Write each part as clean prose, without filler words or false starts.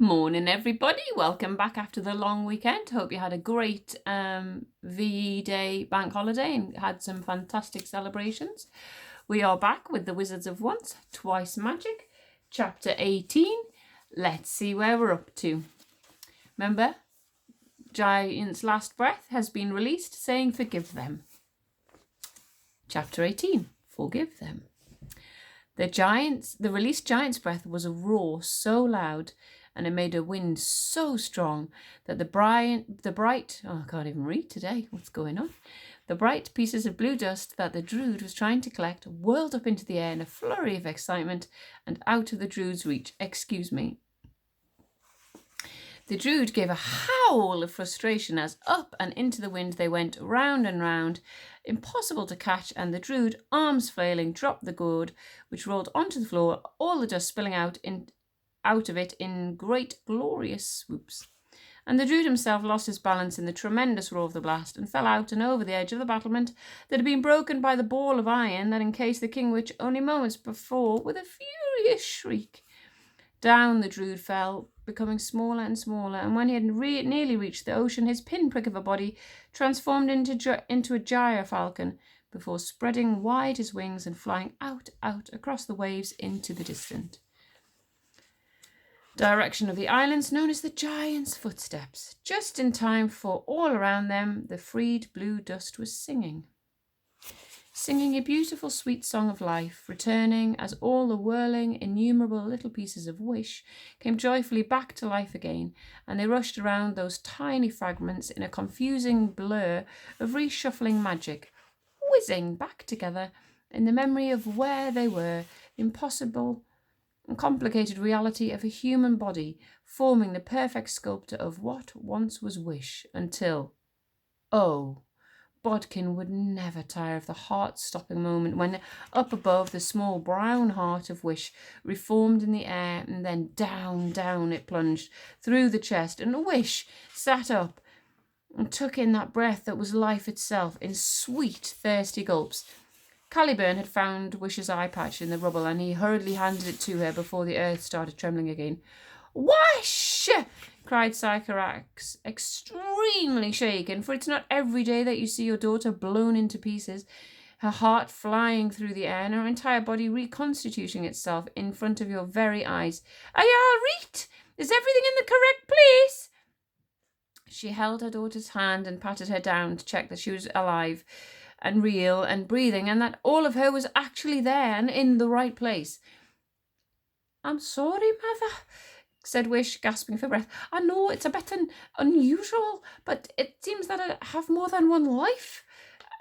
Morning, everybody. Welcome back after the long weekend. Hope you had a great VE Day bank holiday and had some fantastic celebrations. We are back with the Wizards of Once, Twice Magic, Chapter 18. Let's see where we're up to. Remember, Giant's last breath has been released, saying forgive them. Chapter 18, forgive them. The released giant's breath was a roar so loud, and it made a wind so strong that the bright, I can't even read today, what's going on? The bright pieces of blue dust that the Druid was trying to collect whirled up into the air in a flurry of excitement and out of the Druid's reach. Excuse me. The Druid gave a howl of frustration as up and into the wind they went round and round, impossible to catch, and the Druid, arms flailing, dropped the gourd, which rolled onto the floor, all the dust spilling out of it in great glorious swoops. And the Druid himself lost his balance in the tremendous roar of the blast and fell out and over the edge of the battlement that had been broken by the ball of iron that encased the King Witch only moments before with a furious shriek. Down the Druid fell, becoming smaller and smaller, and when he had nearly reached the ocean, his pinprick of a body transformed into a gyrfalcon before spreading wide his wings and flying out across the waves into the distant direction of the islands known as the Giant's Footsteps. Just in time, for all around them the freed blue dust was singing a beautiful sweet song of life, returning as all the whirling, innumerable little pieces of wish came joyfully back to life again, and they rushed around those tiny fragments in a confusing blur of reshuffling magic, whizzing back together in the memory of where they were, impossible and complicated reality of a human body, forming the perfect sculpture of what once was wish, until, Bodkin would never tire of the heart-stopping moment when up above the small brown heart of wish reformed in the air, and then down it plunged through the chest, and wish sat up and took in that breath that was life itself in sweet, thirsty gulps. Caliburn had found Wish's eye patch in the rubble, and he hurriedly handed it to her before the earth started trembling again. "Wish!" cried Sycorax, extremely shaken, for it's not every day that you see your daughter blown into pieces, her heart flying through the air and her entire body reconstituting itself in front of your very eyes. "Are you all right? Is everything in the correct place?" She held her daughter's hand and patted her down to check that she was alive and real and breathing, and that all of her was actually there and in the right place. "I'm sorry, Mother," said Wish, gasping for breath. "I know it's a bit unusual, but it seems that I have more than one life.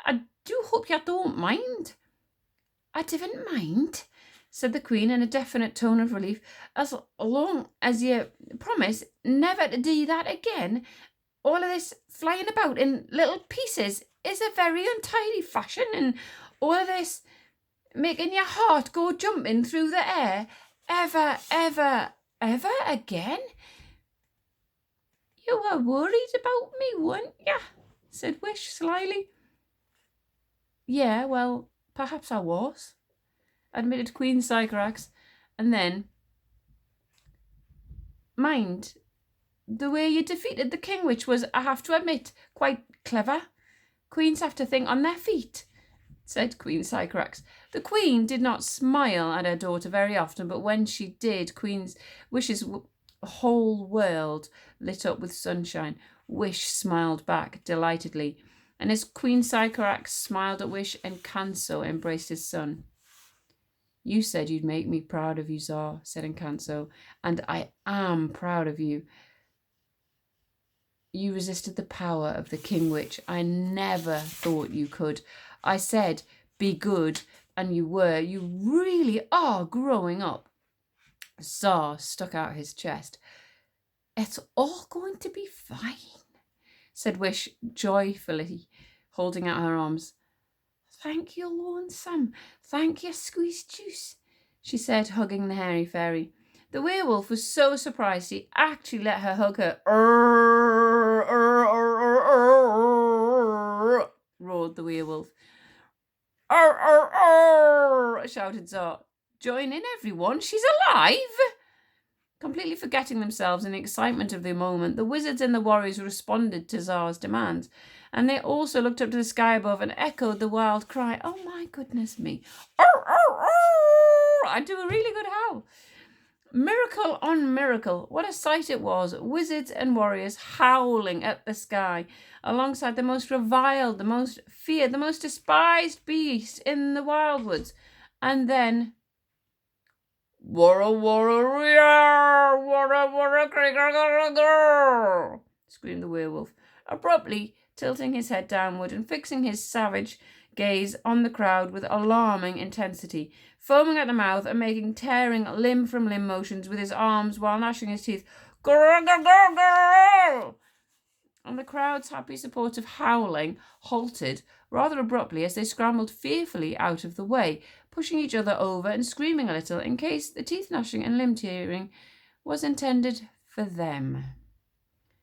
I do hope you don't mind." "I didn't mind," said the Queen in a definite tone of relief, "as long as you promise never to do that again. All of this flying about in little pieces is a very untidy fashion, and all of this making your heart go jumping through the air ever again. You were worried about me, weren't you?" said Wish slyly. "Yeah, well, perhaps I was," admitted Queen Sycorax, and then, "Mind, the way you defeated the King Witch was, I have to admit, quite clever. Queens have to think on their feet," said Queen Sycorax. The Queen did not smile at her daughter very often, but when she did, Wish's whole world lit up with sunshine. Wish smiled back delightedly, and as Queen Sycorax smiled at Wish, Encanso embraced his son. "You said you'd make me proud of you, Tsar," said Encanso, "and I am proud of you. You resisted the power of the King Witch. I never thought you could. I said, be good, and you were. You really are growing up." Tsar stuck out his chest. "It's all going to be fine," said Wish joyfully, holding out her arms. "Thank you, Lonesome. Thank you, Squeeze Juice," she said, hugging the hairy fairy. The werewolf was so surprised he actually let her hug her. Roared the werewolf. Shouted Tsar. "Join in, everyone. She's alive." Completely forgetting themselves in the excitement of the moment, the wizards and the warriors responded to Tsar's demands, and they also looked up to the sky above and echoed the wild cry, "Oh my goodness me! Oh, oh, oh!" I do a really good howl. Miracle on miracle, what a sight it was! Wizards and warriors howling at the sky, alongside the most reviled, the most feared, the most despised beast in the wildwoods. And then, "Warra warra rear, warra warra creaker," screamed the werewolf, abruptly tilting his head downward and fixing his savage gaze on the crowd with alarming intensity, foaming at the mouth and making tearing limb from limb motions with his arms while gnashing his teeth. "Grrr-grrr-grrr-grrr!" And the crowd's happy supportive howling halted rather abruptly as they scrambled fearfully out of the way, pushing each other over and screaming a little in case the teeth gnashing and limb tearing was intended for them.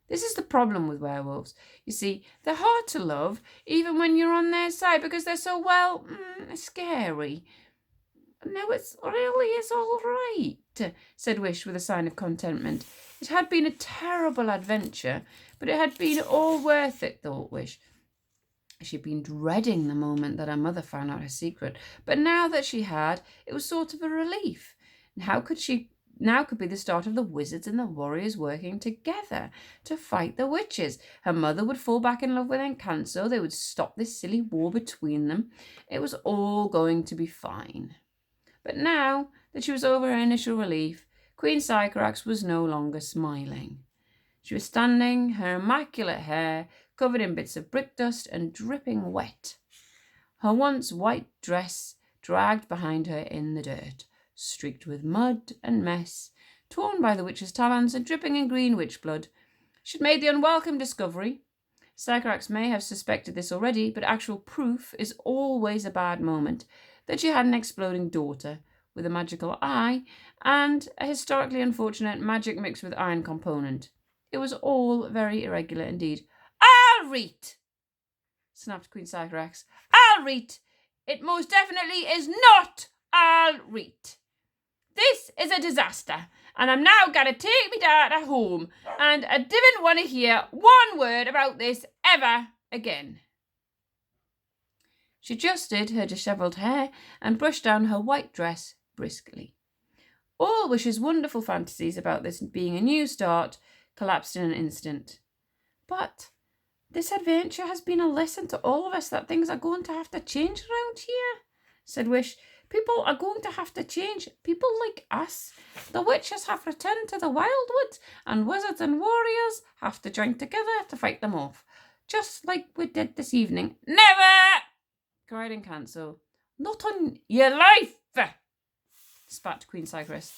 This is the problem with werewolves. You see, they're hard to love, even when you're on their side, because they're so, scary. "No, it really is all right," said Wish with a sign of contentment. It had been a terrible adventure, but it had been all worth it, thought Wish. She'd been dreading the moment that her mother found out her secret, but now that she had, it was sort of a relief. And now could be the start of the wizards and the warriors working together to fight the witches. Her mother would fall back in love with Encanto. They would stop this silly war between them. It was all going to be fine. But now that she was over her initial relief, Queen Sycorax was no longer smiling. She was standing, her immaculate hair covered in bits of brick dust and dripping wet. Her once white dress dragged behind her in the dirt, streaked with mud and mess, torn by the witch's talons and dripping in green witch blood. She'd made the unwelcome discovery. Sycorax may have suspected this already, but actual proof is always a bad moment, that she had an exploding daughter with a magical eye and a historically unfortunate magic mixed with iron component. It was all very irregular indeed. "I'll read," snapped Queen Sycorax. "I'll read. It most definitely is not I'll read. This is a disaster, and I'm now going to take me daughter home, and I didn't want to hear one word about this ever again." She adjusted her dishevelled hair and brushed down her white dress briskly. All Wish's wonderful fantasies about this being a new start collapsed in an instant. "But this adventure has been a lesson to all of us that things are going to have to change around here," said Wish. "People are going to have to change. People like us. The witches have returned to the wildwood, and wizards and warriors have to join together to fight them off. Just like we did this evening." "Never!" cried Encanto. "Not on your life!" spat Queen Sycorax.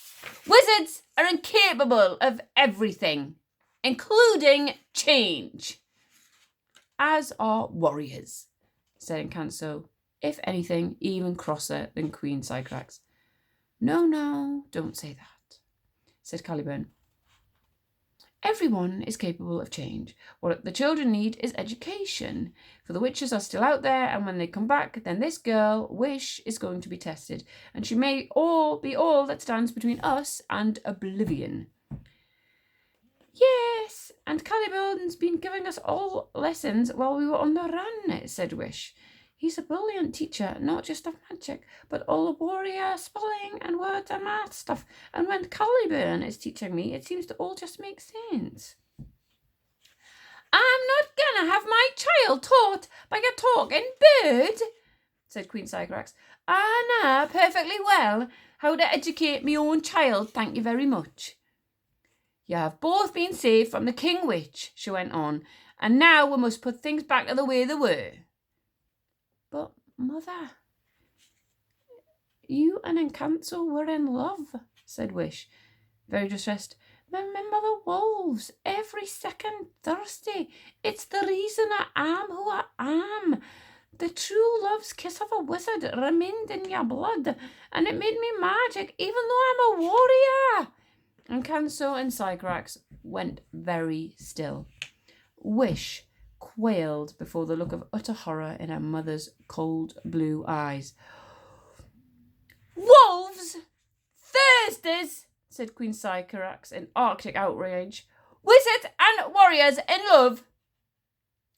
"Wizards are incapable of everything, including change." "As are warriors," said Encanto, if anything, even crosser than Queen Sycorax. No, don't say that," said Caliburn. "Everyone is capable of change. What the children need is education. For the witches are still out there, and when they come back, then this girl, Wish, is going to be tested, and she may be all that stands between us and oblivion." "Yes, and Caliburn's been giving us all lessons while we were on the run," said Wish. "He's a brilliant teacher, not just of magic, but all the warrior, spelling and words and math stuff. And when Caliburn is teaching me, it seems to all just make sense." "I'm not gonna have my child taught by a talking bird," said Queen Sycorax. "I know perfectly well how to educate my own child, thank you very much." "You have both been saved from the King Witch," she went on, "and now we must put things back to the way they were." "But, Mother, you and Encanto were in love," said Wish, very distressed. "Remember the wolves every second Thursday. It's the reason I am who I am. The true love's kiss of a wizard remained in your blood, and it made me magic, even though I'm a warrior." Encanto and Sycorax went very still. Wish quailed before the look of utter horror in her mother's cold blue eyes. "Wolves? Thursdays? said Queen Sycorax in Arctic outrage. "Wizards and warriors in love?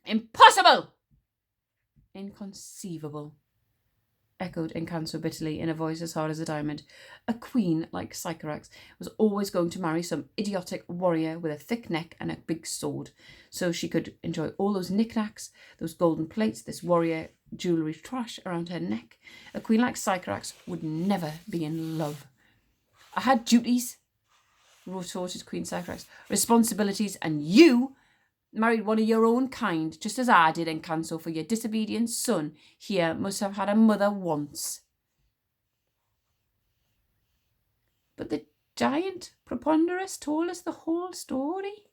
Impossible!" "Inconceivable," echoed Encanto bitterly in a voice as hard as a diamond. A queen like Sycorax was always going to marry some idiotic warrior with a thick neck and a big sword, so she could enjoy all those knickknacks, those golden plates, this warrior jewellery trash around her neck. A queen like Sycorax would never be in love. "I had duties," retorted Queen Sycorax, "responsibilities, and you married one of your own kind, just as I did, Encanto, for your disobedient son here must have had a mother once." "But the giant Preponderous told us the whole story,"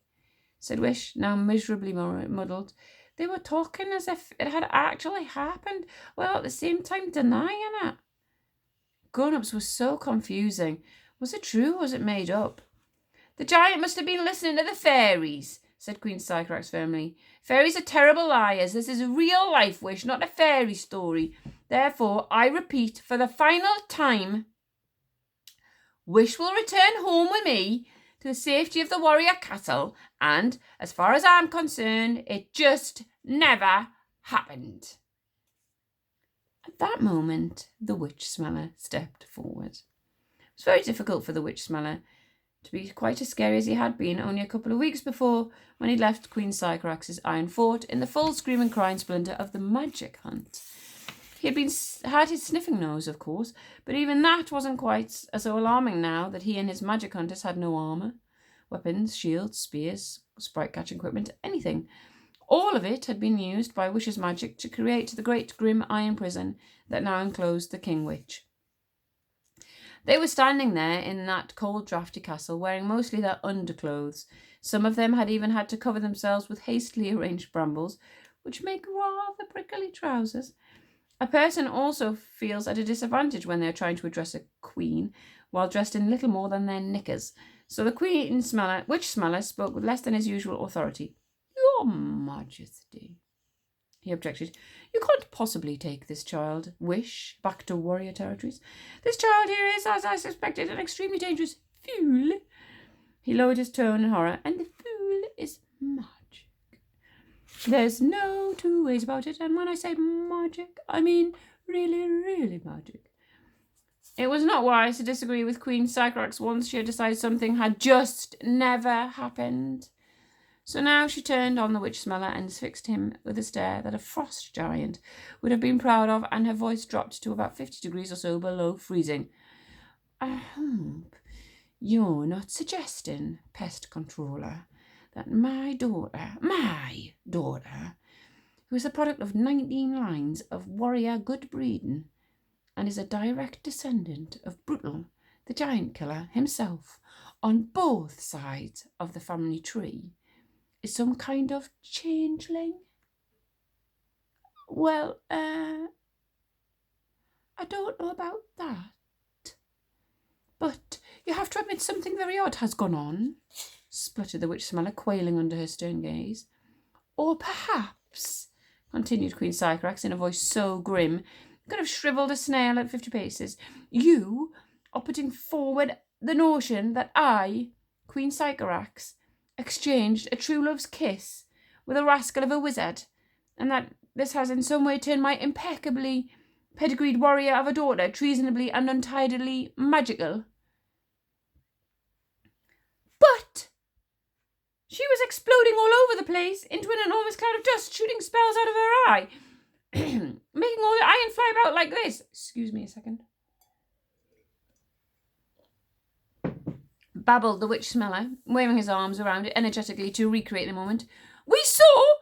said Wish, now miserably muddled. "They were talking as if it had actually happened, while at the same time denying it." Grown-ups was so confusing. Was it true or was it made up? "The giant must have been listening to the fairies," said Queen Sycorax firmly. "Fairies are terrible liars. This is a real life, Wish, not a fairy story. Therefore, I repeat for the final time, Wish will return home with me to the safety of the warrior castle, and, as far as I'm concerned, it just never happened." At that moment, the Witch Smeller stepped forward. It was very difficult for the Witch Smeller to be quite as scary as he had been only a couple of weeks before, when he left Queen Sycorax's iron fort in the full scream and crying splendour of the magic hunt. He had his sniffing nose, of course, but even that wasn't quite so alarming now that he and his magic hunters had no armour, weapons, shields, spears, sprite-catching equipment, anything. All of it had been used by Wish's magic to create the great grim iron prison that now enclosed the King Witch. They were standing there in that cold, draughty castle, wearing mostly their underclothes. Some of them had even had to cover themselves with hastily arranged brambles, which make rather prickly trousers. A person also feels at a disadvantage when they are trying to address a queen, while dressed in little more than their knickers. So the Witch Smeller spoke with less than his usual authority. "Your Majesty," he objected, "you can't possibly take this child, Wish, back to warrior territories. This child here is, as I suspected, an extremely dangerous fool." He lowered his tone in horror. "And the fool is magic. There's no two ways about it, and when I say magic, I mean really, really magic." It was not wise to disagree with Queen Sycorax once she had decided something had just never happened. So now she turned on the Witch Smeller and fixed him with a stare that a frost giant would have been proud of, and her voice dropped to about 50 degrees or so below freezing. "I hope you're not suggesting, Pest Controller, that my daughter, who is the product of 19 lines of warrior good breeding and is a direct descendant of Brutal, the giant killer himself, on both sides of the family tree, is some kind of changeling?" "Well, I don't know about that. But you have to admit something very odd has gone on," spluttered the Witch Smeller, quailing under her stern gaze. "Or perhaps," continued Queen Sycorax in a voice so grim you could have shrivelled a snail at 50 paces, "you are putting forward the notion that I, Queen Sycorax, exchanged a true love's kiss with a rascal of a wizard, and that this has in some way turned my impeccably pedigreed warrior of a daughter treasonably and untidily magical." "But she was exploding all over the place into an enormous cloud of dust, shooting spells out of her eye, making all the iron fly about like this." "Excuse me a second," babbled the Witch Smeller, waving his arms around it energetically to recreate the moment. "We saw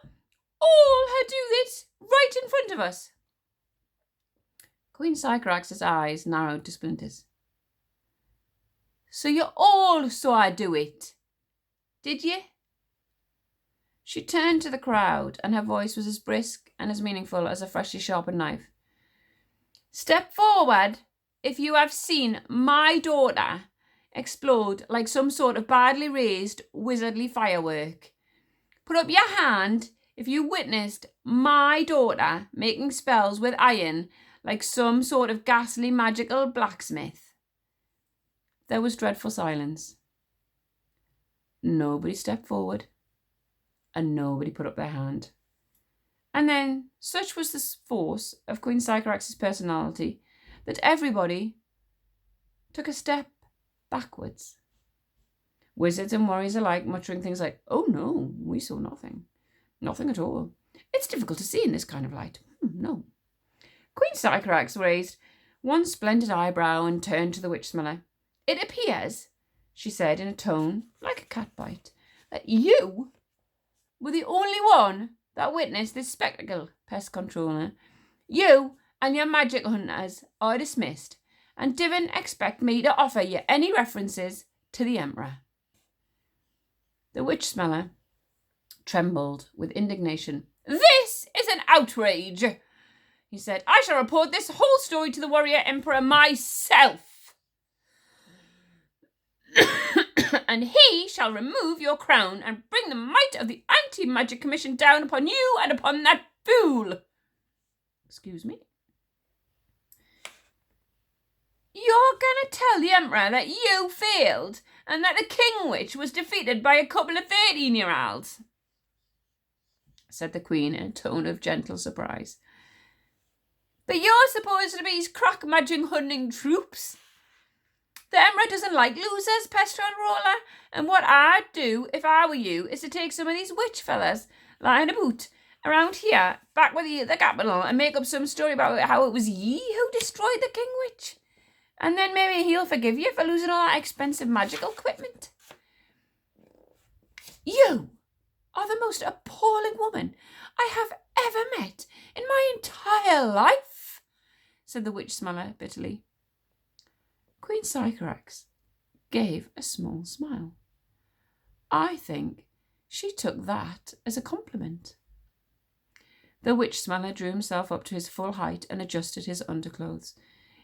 all her do this right in front of us." Queen Sycorax's eyes narrowed to splinters. "So you all saw her do it, did you?" She turned to the crowd, and her voice was as brisk and as meaningful as a freshly sharpened knife. "Step forward if you have seen my daughter explode like some sort of badly raised wizardly firework. Put up your hand if you witnessed my daughter making spells with iron like some sort of ghastly magical blacksmith." There was dreadful silence. Nobody stepped forward, and nobody put up their hand. And then, such was the force of Queen Sycorax's personality that everybody took a step backwards. Wizards and warriors alike muttering things like, "Oh no, we saw nothing. Nothing at all. It's difficult to see in this kind of light. No." Queen Sycorax raised one splendid eyebrow and turned to the witch smeller. "It appears," she said in a tone like a cat bite, "that you were the only one that witnessed this spectacle, Pest Controller. You and your magic hunters are dismissed, and didn't expect me to offer you any references to the Emperor." The witch smeller trembled with indignation. "This is an outrage," he said. "I shall report this whole story to the warrior emperor myself. And he shall remove your crown and bring the might of the Anti-Magic Commission down upon you and upon that fool." Excuse me? "You're going to tell the Emperor that you failed and that the King Witch was defeated by a couple of 13-year-olds?" said the Queen in a tone of gentle surprise. "But you're supposed to be his crack magic hunting troops. The Emperor doesn't like losers, Pest Controller, and what I'd do if I were you is to take some of these witch fellas lying about around here, back with the capital, and make up some story about how it was ye who destroyed the King Witch. And then maybe he'll forgive you for losing all that expensive magical equipment. You are the most appalling woman I have ever met in my entire life," said the witch smeller bitterly. Queen Sycorax gave a small smile. I think she took that as a compliment. The witch smeller drew himself up to his full height and adjusted his underclothes.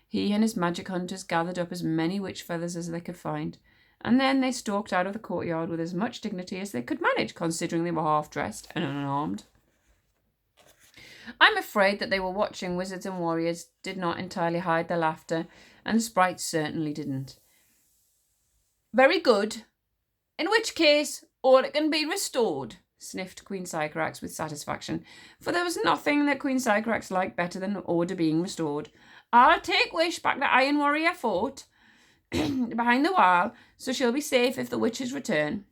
He and his magic hunters gathered up as many witch feathers as they could find, and then they stalked out of the courtyard with as much dignity as they could manage, considering they were half-dressed and unarmed. I'm afraid that they were watching wizards and warriors did not entirely hide their laughter, and the sprites certainly didn't. "Very good. In which case, order can be restored," sniffed Queen Sycorax with satisfaction, for there was nothing that Queen Sycorax liked better than order being restored. "I'll take Wish back to Iron Warrior Fort behind the wall, so she'll be safe if the witches return.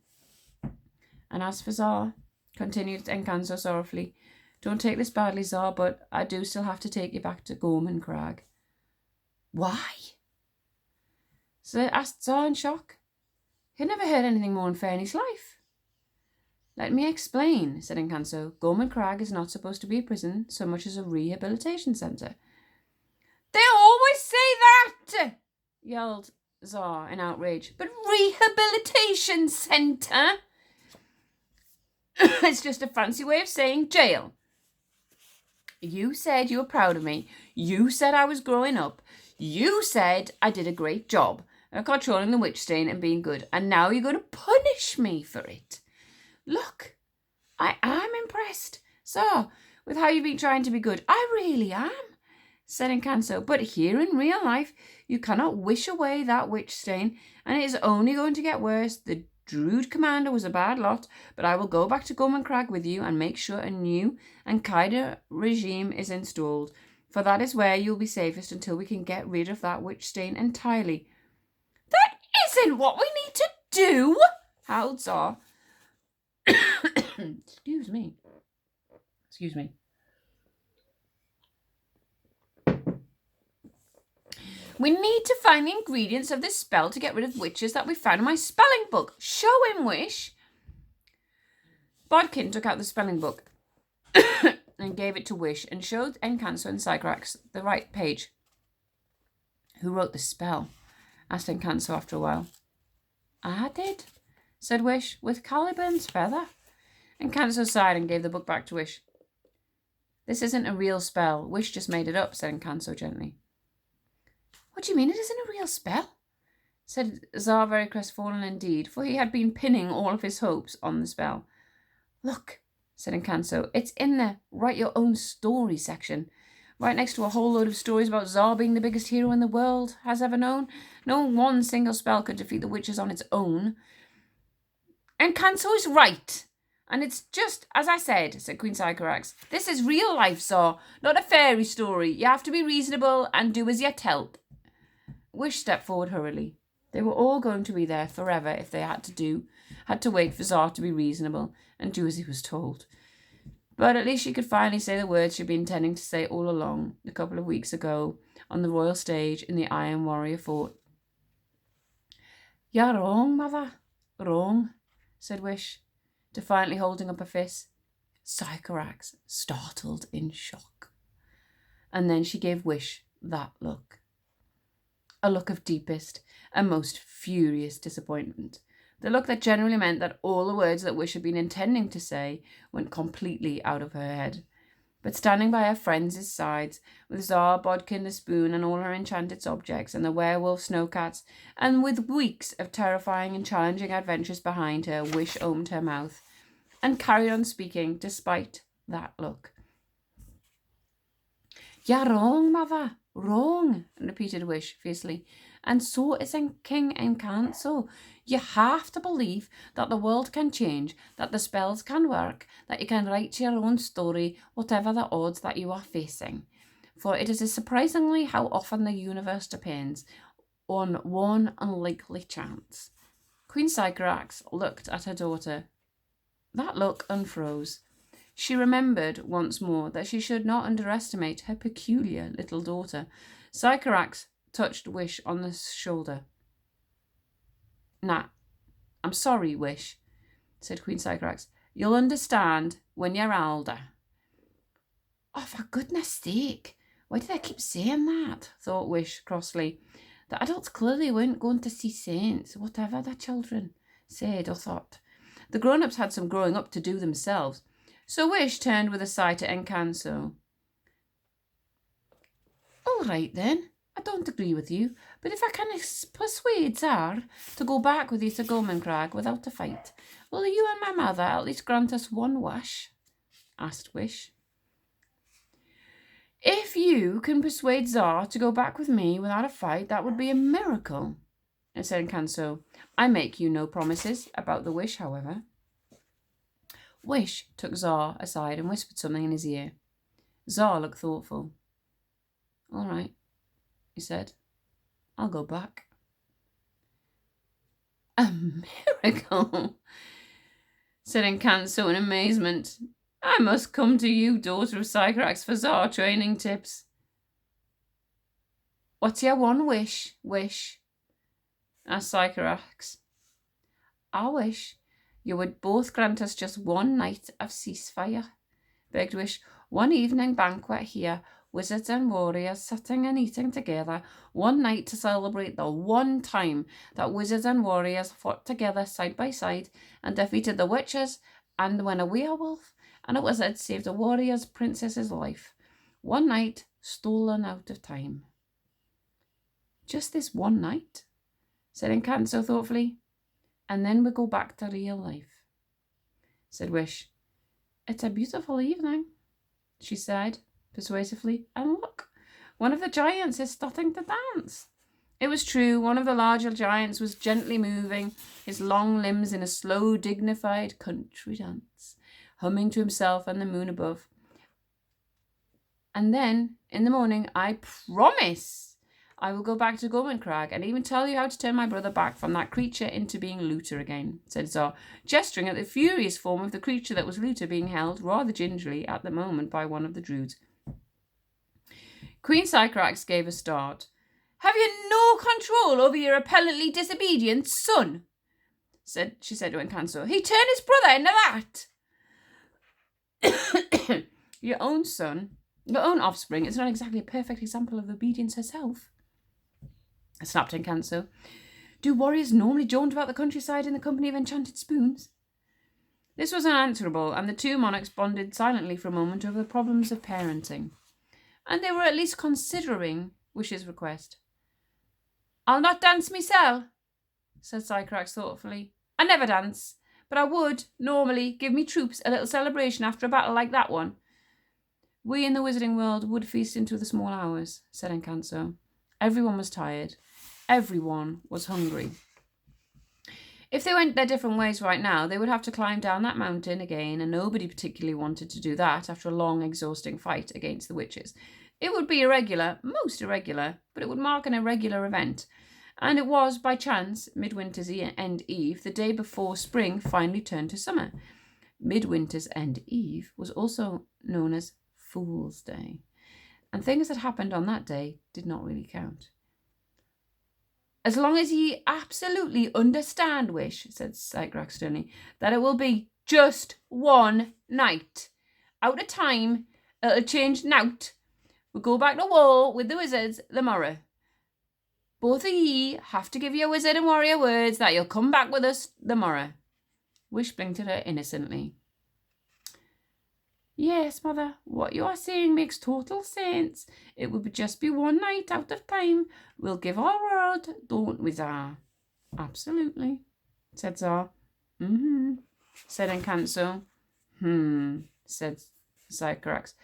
And as for Zar," continued Encanso sorrowfully, "don't take this badly, Zar, but I do still have to take you back to Gorman Crag." "Why?" asked Zar in shock. He'd never heard anything more unfair in his life. "Let me explain," said Encanso. "Gorman Crag is not supposed to be a prison so much as a rehabilitation centre." "They always say that!" yelled Zar in outrage. "But rehabilitation centre? It's just a fancy way of saying jail. You said you were proud of me. You said I was growing up. You said I did a great job of controlling the witch stain and being good. And now you're going to punish me for it. Look, I am impressed, Zar, with how you've been trying to be good. I really am," said Encanso. "But here in real life, you cannot wish away that witch stain, and it is only going to get worse. The Druid commander was a bad lot, but I will go back to Gorman Crag with you and make sure a new and kinder regime is installed, for that is where you'll be safest until we can get rid of that witch stain entirely." "That isn't what we need to do," howled Zar. Excuse me. "We need to find the ingredients of this spell to get rid of witches that we found in my spelling book. Show him, Wish." Bodkin took out the spelling book and gave it to Wish and showed Encanso and Sycorax the right page. "Who wrote the spell?" asked Encanso after a while. "I did," said Wish, "with Caliburn's feather." Encanso sighed and gave the book back to Wish. "This isn't a real spell. Wish just made it up," said Encanso gently. "What do you mean it isn't a real spell?" said Zar, very crestfallen indeed, for he had been pinning all of his hopes on the spell. "Look," said Encanso, "it's in the Write Your Own Story section. right next to a whole load of stories about Tsar being the biggest hero in the world has ever known. No one single spell could defeat the witches on its own. And Canso is right. And it's just, as I said Queen Sycorax, this is real life, Tsar, not a fairy story. You have to be reasonable and do as you're told. Wish stepped forward hurriedly. They were all going to be there forever if they had to wait for Tsar to be reasonable and do as he was told. But at least she could finally say the words she'd been intending to say all along, a couple of weeks ago, on the royal stage in the Iron Warrior Fort. "You're wrong, mother, wrong," said Wish, defiantly holding up a fist. Sycorax startled in shock. And then she gave Wish that look. A look of deepest and most furious disappointment. The look that generally meant that all the words that Wish had been intending to say went completely out of her head. But standing by her friends' sides, with Tsar, Bodkin, the spoon, and all her enchanted objects, and the werewolf snowcats, and with weeks of terrifying and challenging adventures behind her, Wish opened her mouth and carried on speaking despite that look. "You're wrong, mother, wrong," repeated Wish fiercely. "And so is King Encanto. You have to believe that the world can change, that the spells can work, that you can write your own story, whatever the odds that you are facing. For it is surprisingly how often the universe depends on one unlikely chance." Queen Sycorax looked at her daughter. That look unfroze. She remembered once more that she should not underestimate her peculiar little daughter. Sycorax touched Wish on the shoulder. "Nah, I'm sorry, Wish," said Queen Sycorax. "You'll understand when you're older." "Oh, for goodness sake, why did I keep saying that?" thought Wish crossly. The adults clearly weren't going to see saints, whatever the children said or thought. The grown-ups had some growing up to do themselves. So Wish turned with a sigh to Encanto. "All right, then. I don't agree with you, but if I can persuade Tsar to go back with you to Golmencrag without a fight, will you and my mother at least grant us one wish?" asked Wish. "If you can persuade Tsar to go back with me without a fight, that would be a miracle," said Encanto. "I make you no promises about the wish, however." Wish took Tsar aside and whispered something in his ear. Tsar looked thoughtful. "All right," he said. "I'll go back." "A miracle?" said Encanto in amazement. "I must come to you, daughter of Sycorax, for Tsar training tips." "What's your one wish, Wish?" asked Sycorax. "I wish you would both grant us just one night of ceasefire," begged Wish. "One evening banquet here, wizards and warriors sitting and eating together. One night to celebrate the one time that wizards and warriors fought together side by side and defeated the witches, and when a werewolf and a wizard saved a warrior's princess's life. One night stolen out of time." "Just this one night?" said Encanto thoughtfully. "And then we go back to real life," said Wish. "It's a beautiful evening," she said persuasively. "And look, one of the giants is starting to dance." It was true. One of the larger giants was gently moving his long limbs in a slow, dignified country dance, humming to himself and the moon above. "And then, in the morning, I promise I will go back to Golmencrag and even tell you how to turn my brother back from that creature into being Luther again," said Tsar, gesturing at the furious form of the creature that was Luther being held rather gingerly at the moment by one of the druids. Queen Sycorax gave a start. "Have you no control over your apparently disobedient son?" she said to Encanto. "He turned his brother into that." Your own son, your own offspring, is not exactly a perfect example of obedience herself," snapped Encanto. "Do warriors normally jaunt about the countryside in the company of enchanted spoons?" This was unanswerable, and the two monarchs bonded silently for a moment over the problems of parenting. And they were at least considering Wish's request. "I'll not dance mysel," said Sycorax thoughtfully. "I never dance, but I would, normally, give me troops a little celebration after a battle like that one." We in the wizarding world would feast into the small hours, said Encanto. Everyone was tired. Everyone was hungry. If they went their different ways right now, they would have to climb down that mountain again, and nobody particularly wanted to do that after a long, exhausting fight against the witches. It would be irregular, most irregular, but it would mark an irregular event. And it was, by chance, Midwinter's End Eve, the day before spring finally turned to summer. Midwinter's End Eve was also known as Fool's Day, and things that happened on that day did not really count. As long as ye absolutely understand, Wish, said Sycorax sternly, that it will be just one night. Out of time, it'll change nowt. We'll go back to war with the wizards the morrow. Both of ye have to give your wizard and warrior words that you'll come back with us the morrow. Wish blinked at her innocently. Yes, Mother, what you are saying makes total sense. It would just be one night out of time. We'll give our word, don't we, Tsar? Absolutely, said Tsar. Said Encanto. Said Sycorax.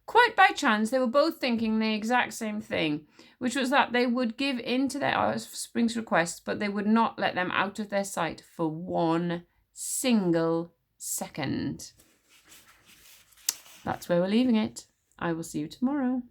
Quite by chance, they were both thinking the exact same thing, which was that they would give in to their offspring's requests, but they would not let them out of their sight for one single second. That's where we're leaving it. I will see you tomorrow.